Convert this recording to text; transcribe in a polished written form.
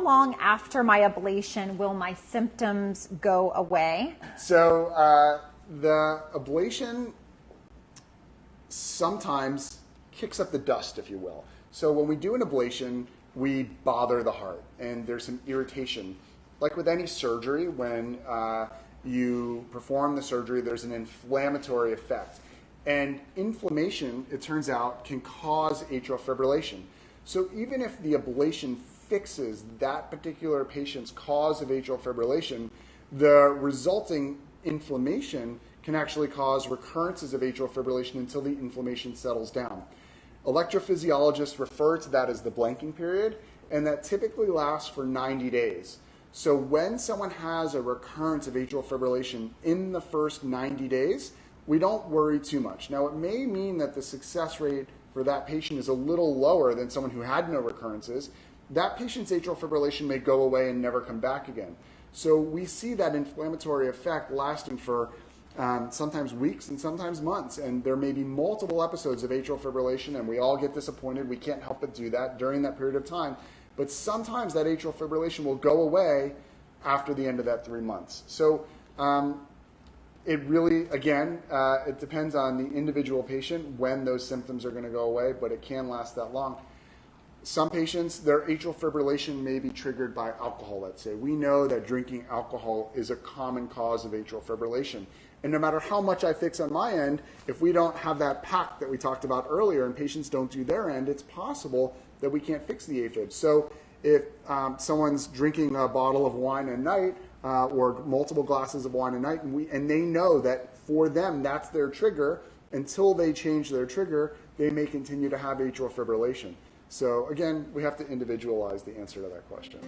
long after my ablation will my symptoms go away? So the ablation sometimes kicks up the dust, if you will. So when we do an ablation, we bother the heart, and there's some irritation. Like with any surgery, when you perform the surgery, there's an inflammatory effect. And inflammation, it turns out, can cause atrial fibrillation. So even if the ablation fixes that particular patient's cause of atrial fibrillation, the resulting inflammation can actually cause recurrences of atrial fibrillation until the inflammation settles down. Electrophysiologists refer to that as the blanking period, and that typically lasts for 90 days. So when someone has a recurrence of atrial fibrillation in the first 90 days, we don't worry too much. Now, it may mean that the success rate for that patient is a little lower than someone who had no recurrences. That patient's atrial fibrillation may go away and never come back again. So we see that inflammatory effect lasting for sometimes weeks and sometimes months, and there may be multiple episodes of atrial fibrillation, and we all get disappointed. We can't help but do that during that period of time. But sometimes that atrial fibrillation will go away after the end of that 3 months. So it really, again, it depends on the individual patient when those symptoms are going to go away, but it can last that long. Some patients, their atrial fibrillation may be triggered by alcohol, let's say. We know that drinking alcohol is a common cause of atrial fibrillation. And no matter how much I fix on my end, if we don't have that pact that we talked about earlier and patients don't do their end, it's possible that we can't fix the AFib. So if someone's drinking a bottle of wine a night or multiple glasses of wine a night, and they know that for them that's their trigger, until they change their trigger, they may continue to have atrial fibrillation. So again, we have to individualize the answer to that question.